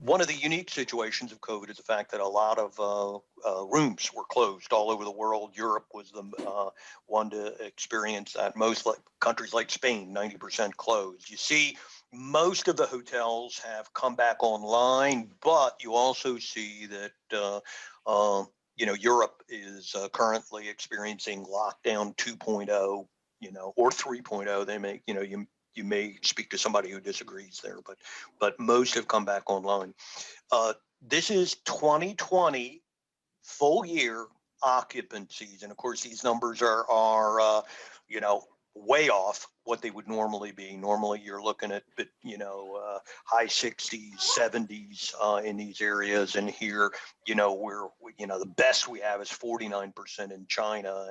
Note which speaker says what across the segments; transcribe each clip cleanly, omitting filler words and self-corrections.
Speaker 1: One of the unique situations of COVID is the fact that a lot of rooms were closed all over the world. Europe was the one to experience that. Most countries like Spain, 90% closed. You see, most of the hotels have come back online, but you also see that Europe is currently experiencing lockdown 2.0, or 3.0. They may, you may speak to somebody who disagrees there, but most have come back online. This is 2020 full year occupancies, and of course these numbers are way off what they would normally be. Normally you're looking at high 60s, 70s in these areas, and here we're the best we have is 49% in China,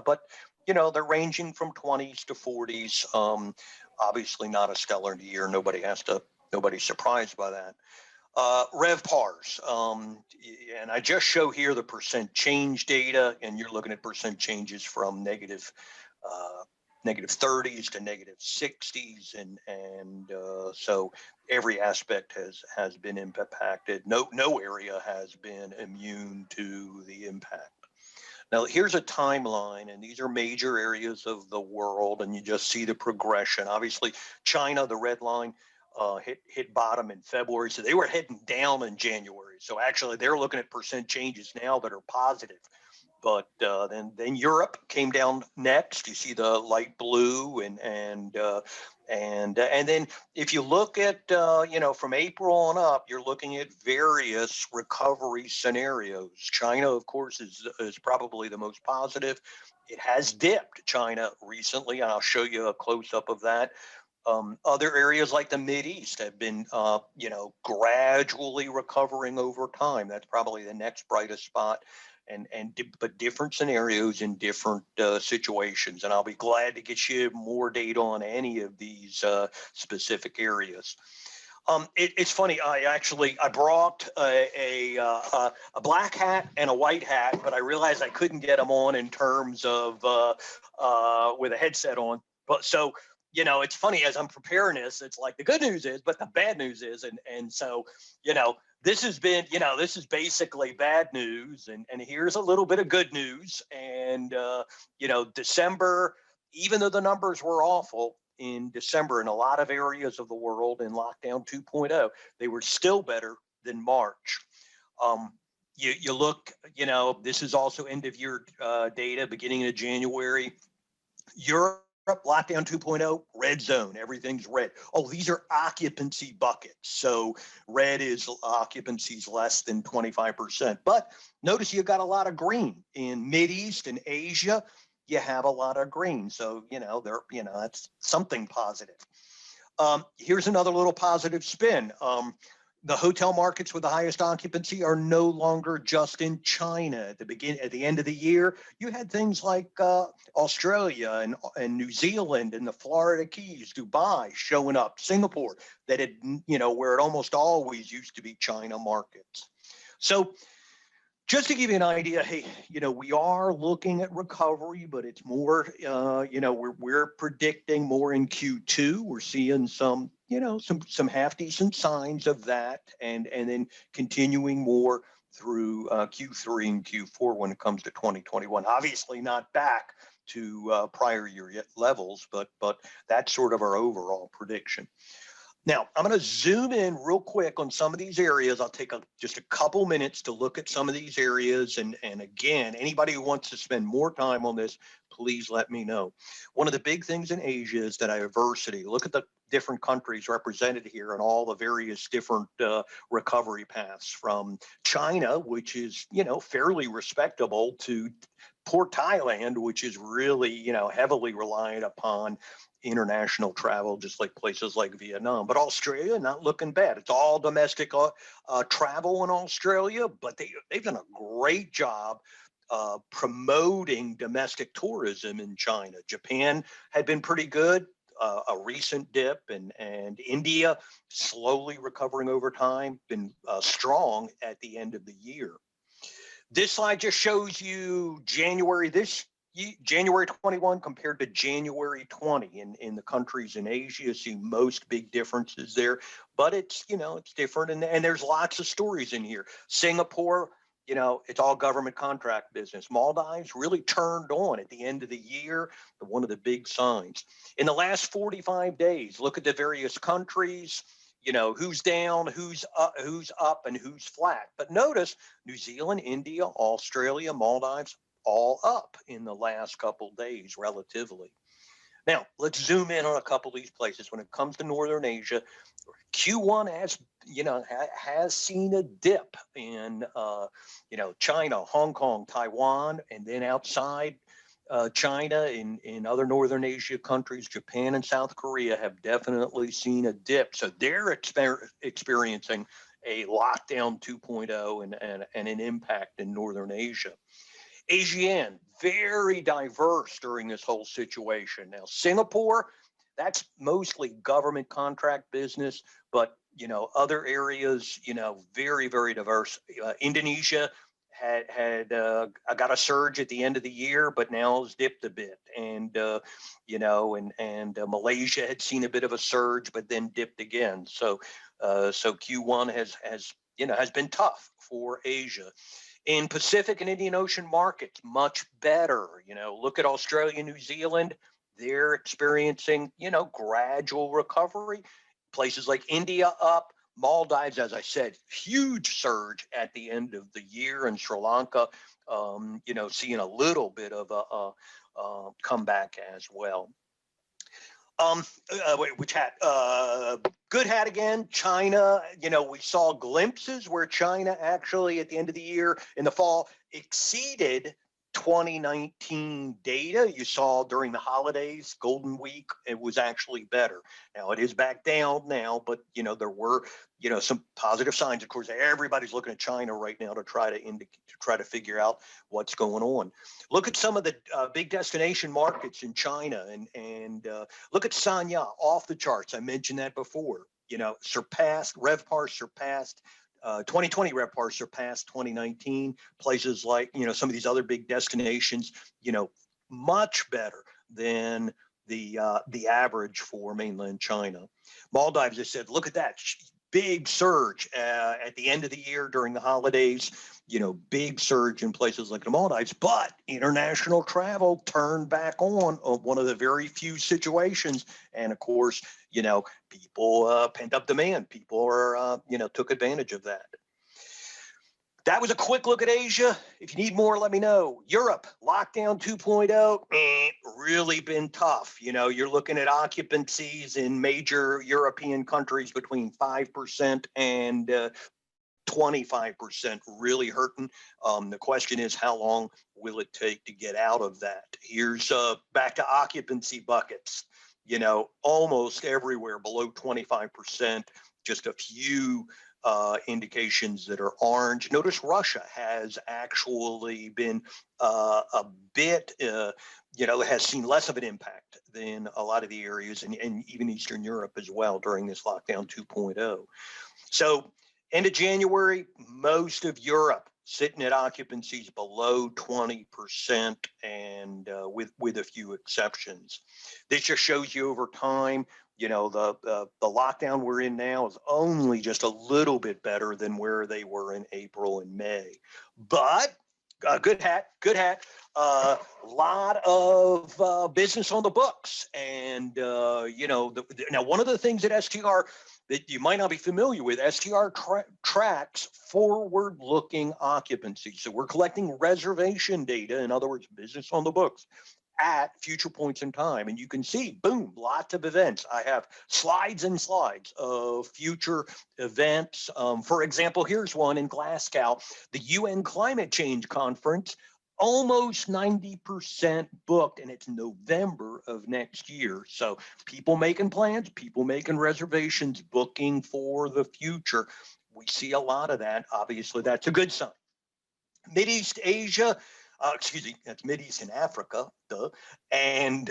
Speaker 1: but they're ranging from 20s to 40s. Obviously not a stellar year. Nobody's surprised by that. RevPARs, and I just show here the percent change data, and you're looking at percent changes from negative 30s to negative 60s, and so every aspect has been impacted. No area has been immune to the impact. Now, here's a timeline, and these are major areas of the world, and you just see the progression. Obviously, China, the red line, hit bottom in February, so they were heading down in January. So actually, they're looking at percent changes now that are positive. But then Europe came down next. You see the light blue, and then if you look at from April on up, you're looking at various recovery scenarios. China, of course, is probably the most positive. It has dipped, China, recently, and I'll show you a close up of that. Other areas like the Mideast have been, gradually recovering over time. That's probably the next brightest spot. But different scenarios in different situations, and I'll be glad to get you more data on any of these specific areas. It's funny. I brought a black hat and a white hat, but I realized I couldn't get them on in terms of with a headset on. But so it's funny, as I'm preparing this, it's like the good news is, but the bad news is, and so this has been, this is basically bad news, and here's a little bit of good news. And, December, even though the numbers were awful in December in a lot of areas of the world in lockdown 2.0, they were still better than March. You look, this is also end of year data, beginning of January. Europe, lockdown 2.0, red zone, everything's red. Oh, these are occupancy buckets. So red is occupancies less than 25%. But notice you got a lot of green in Mideast and Asia. You have a lot of green. So, that's something positive. Here's another little positive spin. The hotel markets with the highest occupancy are no longer just in China. At the end of the year, you had things like Australia and New Zealand and the Florida Keys, Dubai showing up, Singapore, that had, where it almost always used to be China markets. So just to give you an idea, hey, we are looking at recovery, but it's more, we're predicting more in Q2. We're seeing some half decent signs of that, and then continuing more through Q3 and Q4 when it comes to 2021. Obviously not back to prior year levels, but that's sort of our overall prediction. Now, I'm going to zoom in real quick on some of these areas. I'll take just a couple minutes to look at some of these areas. And again, anybody who wants to spend more time on this, please let me know. One of the big things in Asia is the diversity. Look at the different countries represented here and all the various different recovery paths, from China, which is, fairly respectable, to poor Thailand, which is really, heavily reliant upon international travel, just like places like Vietnam. But Australia, not looking bad. It's all domestic travel in Australia, but they've done a great job promoting domestic tourism in China. Japan had been pretty good. a recent dip, and India slowly recovering over time, been strong at the end of the year. This slide just shows you January 21 compared to January 20 in the countries in Asia. You see most big differences there, but it's, it's different. And there's lots of stories in here. Singapore, it's all government contract business. Maldives really turned on at the end of the year, one of the big signs. In the last 45 days, look at the various countries, who's down, who's up, and who's flat. But notice New Zealand, India, Australia, Maldives, all up in the last couple of days relatively. Now, let's zoom in on a couple of these places. When it comes to Northern Asia, Q1 has seen a dip in, China, Hong Kong, Taiwan, and then outside China, in other Northern Asia countries, Japan and South Korea have definitely seen a dip. So they're experiencing a lockdown 2.0 and an impact in Northern Asia. ASEAN, very diverse during this whole situation. Now, Singapore, that's mostly government contract business, but other areas, very, very diverse. Indonesia had got a surge at the end of the year, but now has dipped a bit. And Malaysia had seen a bit of a surge, but then dipped again. So Q1 has been tough for Asia. In Pacific and Indian Ocean markets, much better. Look at Australia, New Zealand. They're experiencing, gradual recovery. Places like India up, Maldives, as I said, huge surge at the end of the year, and Sri Lanka, seeing a little bit of a comeback as well. Which hat? Good hat again. China, we saw glimpses where China actually at the end of the year in the fall exceeded 2019 data. You saw during the holidays, Golden Week, it was actually better. Now it is back down now, but there were some positive signs. Of course, everybody's looking at China right now to try to figure out what's going on. Look at some of the big destination markets in China, and look at Sanya, off the charts. I mentioned that before. RevPAR surpassed 2020 RevPAR surpassed 2019. Places like, some of these other big destinations, much better than the average for mainland China. Maldives, I said, look at that big surge at the end of the year during the holidays. Big surge in places like the Maldives, but international travel turned back on, one of the very few situations. And of course, people pent up demand. People are, took advantage of that. That was a quick look at Asia. If you need more, let me know. Europe, lockdown 2.0, really been tough. You're looking at occupancies in major European countries between 5% and 25%, really hurting. The question is, how long will it take to get out of that? Here's back to occupancy buckets. Almost everywhere below 25%, just a few indications that are orange. Notice Russia has actually been a bit, has seen less of an impact than a lot of the areas, and even Eastern Europe as well during this lockdown 2.0. So end of January, most of Europe sitting at occupancies below 20%, and with a few exceptions. This just shows you over time, the lockdown we're in now is only just a little bit better than where they were in April and May. But good hat. A lot of business on the books. And, now one of the things at STR that you might not be familiar with, STR tracks forward-looking occupancy. So we're collecting reservation data, in other words, business on the books, at future points in time. And you can see, boom, lots of events. I have slides and slides of future events. For example, here's one in Glasgow, the UN Climate Change Conference, almost 90% booked, and it's November of next year. So people making plans, people making reservations, booking for the future. We see a lot of that. Obviously, that's a good sign. Mideast Asia, that's Mideast and Africa, duh. And,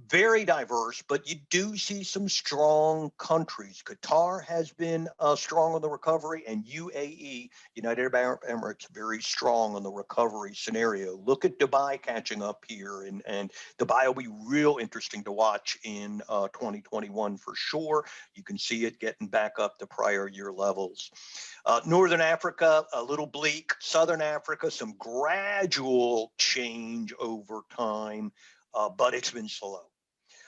Speaker 1: Very diverse, but you do see some strong countries. Qatar has been strong on the recovery, and UAE, United Arab Emirates, very strong on the recovery scenario. Look at Dubai catching up here, and Dubai will be real interesting to watch in 2021 for sure. You can see it getting back up to prior year levels. Northern Africa, a little bleak. Southern Africa, some gradual change over time, but it's been slow.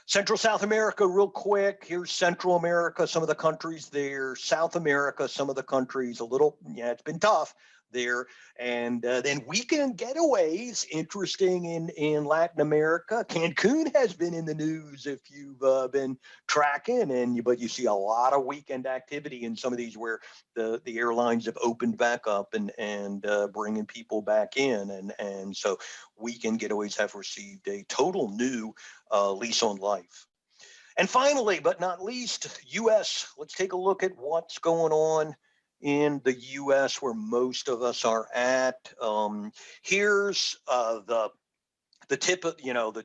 Speaker 1: Central South America, real quick. Here's Central America, some of the countries there. South America, some of the countries, a little, yeah, it's been tough there. And then weekend getaways, interesting in Latin America. Cancun has been in the news if you've been tracking, but you see a lot of weekend activity in some of these where the airlines have opened back up and bringing people back in. And so weekend getaways have received a total new lease on life. And finally, but not least, U.S. Let's take a look at what's going on in the U.S. where most of us are at. Here's the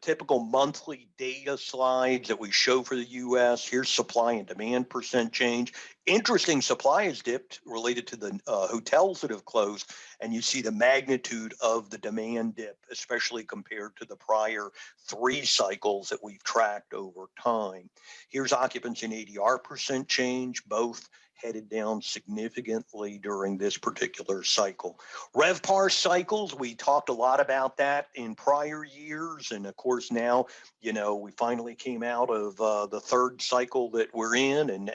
Speaker 1: typical monthly data slides that we show for the U.S. Here's supply and demand percent change. Interesting, supply has dipped related to the hotels that have closed, and you see the magnitude of the demand dip, especially compared to the prior 3 cycles that we've tracked over time. Here's occupancy and ADR percent change, both headed down significantly during this particular cycle. RevPAR cycles, we talked a lot about that in prior years. And of course, now, we finally came out of the 3rd cycle that we're in.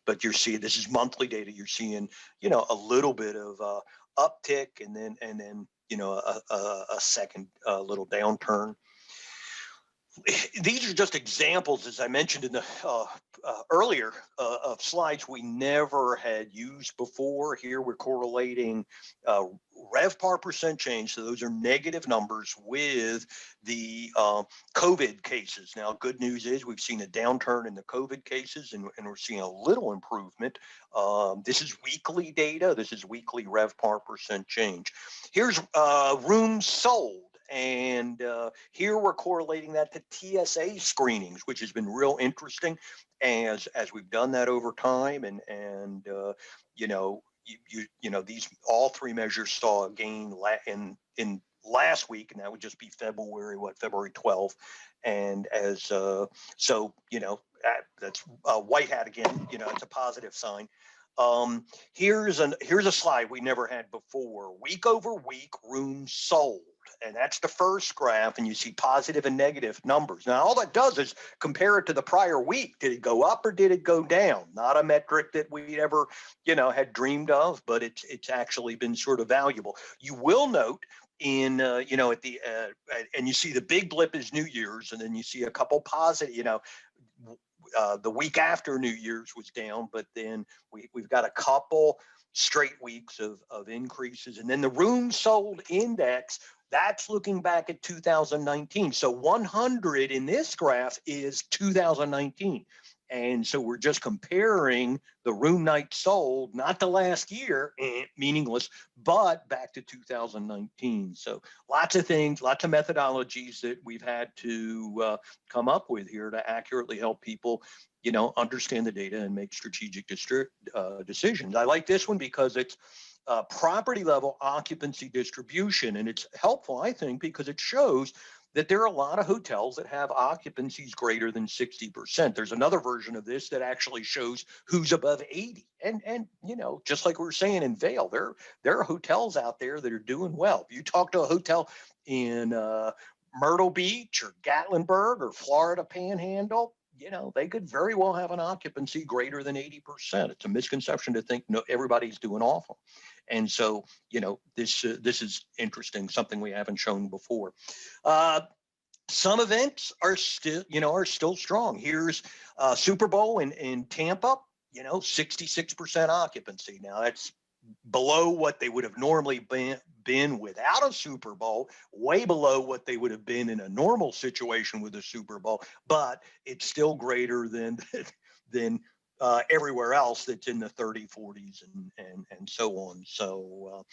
Speaker 1: But you're seeing, this is monthly data, you're seeing, a little bit of uptick and then a second little downturn. These are just examples, as I mentioned in the earlier of slides we never had used before. Here we're correlating RevPAR percent change, so those are negative numbers, with the COVID cases. Now, good news is we've seen a downturn in the COVID cases, and we're seeing a little improvement. This is weekly data. This is weekly RevPAR percent change. Here's rooms sold. And here we're correlating that to TSA screenings, which has been real interesting as we've done that over time. And these all 3 measures saw a gain in last week, and that would just be February 12th. And as that's white hat again. It's a positive sign. Here's a slide we never had before. Week over week, rooms sold. And that's the first graph, and you see positive and negative numbers. Now, all that does is compare it to the prior week. Did it go up or did it go down? Not a metric that we ever, had dreamed of, but it's actually been sort of valuable. You will note in, at the, and you see the big blip is New Year's, and then you see a couple positive, the week after New Year's was down, but then we've got a couple straight weeks of increases. And then the room sold index, that's looking back at 2019. So 100 in this graph is 2019. And so we're just comparing the room nights sold, not the last year, meaningless, but back to 2019. So lots of things, lots of methodologies that we've had to come up with here to accurately help people, understand the data and make strategic decisions. I like this one because it's property level occupancy distribution. And it's helpful, I think, because it shows that there are a lot of hotels that have occupancies greater than 60%. There's another version of this that actually shows who's above 80. And just like we were saying in Vail, there are hotels out there that are doing well. If you talk to a hotel in Myrtle Beach or Gatlinburg or Florida Panhandle, they could very well have an occupancy greater than 80%. It's a misconception to think everybody's doing awful. And so, this is interesting, something we haven't shown before. Some events are still strong. Here's Super Bowl in Tampa, 66% occupancy. Now that's below what they would have normally been without a Super Bowl, way below what they would have been in a normal situation with a Super Bowl, but it's still greater than everywhere else that's in the 30s, 40s, and so on. So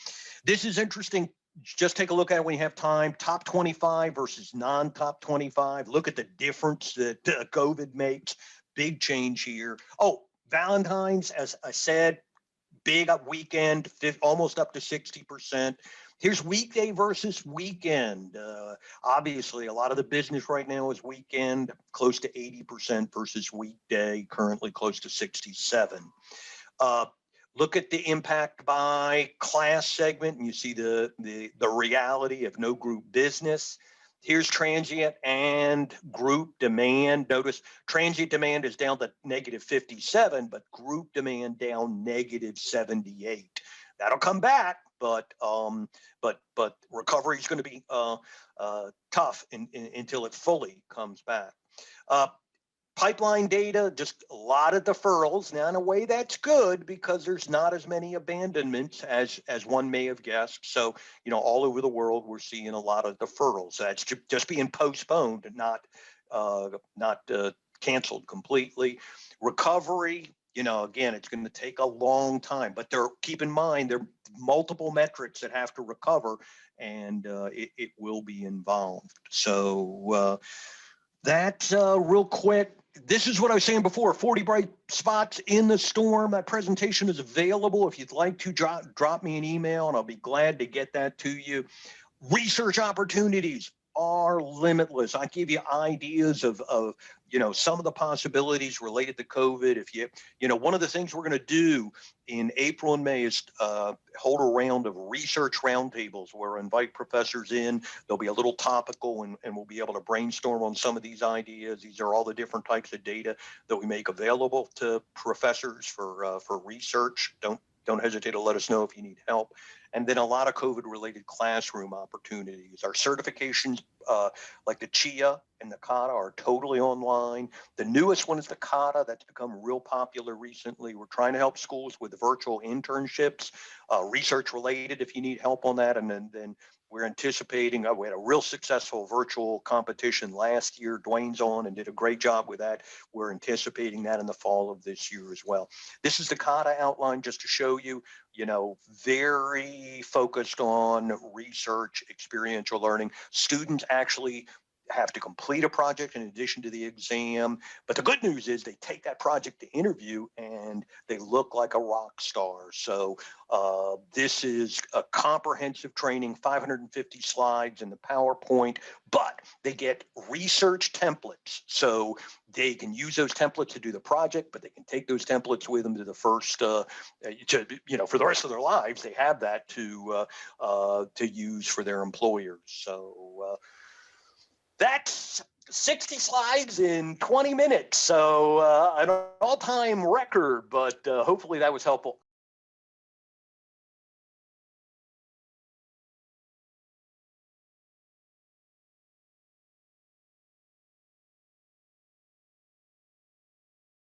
Speaker 1: this is interesting just take a look at it when you have time. Top 25 versus non-top 25. Look at the difference that COVID makes. Big change here. Oh, Valentine's, as I said, big up weekend, almost up to 60%. Here's weekday versus weekend. Obviously, a lot of the business right now is weekend, close to 80% versus weekday, currently close to 67. Uh, Look at the impact by class segment, and you see the reality of no group business. Here's transient and group demand. Notice transient demand is down to negative 57, but group demand down negative 78. That'll come back, but recovery is going to be tough until it fully comes back. Pipeline data, just a lot of deferrals. Now, in a way, that's good because there's not as many abandonments as one may have guessed. So, all over the world, we're seeing a lot of deferrals. That's just being postponed, not canceled completely. Recovery, again, it's going to take a long time, but keep in mind there are multiple metrics that have to recover, and it will be involved. So that's real quick. This is what I was saying before, 40 bright spots in the storm. That presentation is available. If you'd like to drop me an email, and I'll be glad to get that to you. Research opportunities are limitless. I give you ideas of some of the possibilities related to COVID. If one of the things we're going to do in April and May is hold a round of research roundtables where I invite professors in. They'll be a little topical, and we'll be able to brainstorm on some of these ideas. These are all the different types of data that we make available to professors for research. Don't hesitate to let us know if you need help. And then a lot of COVID-related classroom opportunities. Our certifications, like the CHRIE and the CATA, are totally online. The newest one is the CATA. That's become real popular recently. We're trying to help schools with virtual internships, research-related if you need help on that. And then we're anticipating, we had a real successful virtual competition last year. Dwayne's on and did a great job with that. We're anticipating that in the fall of this year as well. This is the CATA outline just to show you, very focused on research, experiential learning. Students actually have to complete a project in addition to the exam. But the good news is they take that project to interview and they look like a rock star. So this is a comprehensive training, 550 slides in the PowerPoint, but they get research templates. So they can use those templates to do the project, but they can take those templates with them to the first, for the rest of their lives. They have that to use for their employers. So that's 60 slides in 20 minutes. So an all-time record, but hopefully that was helpful.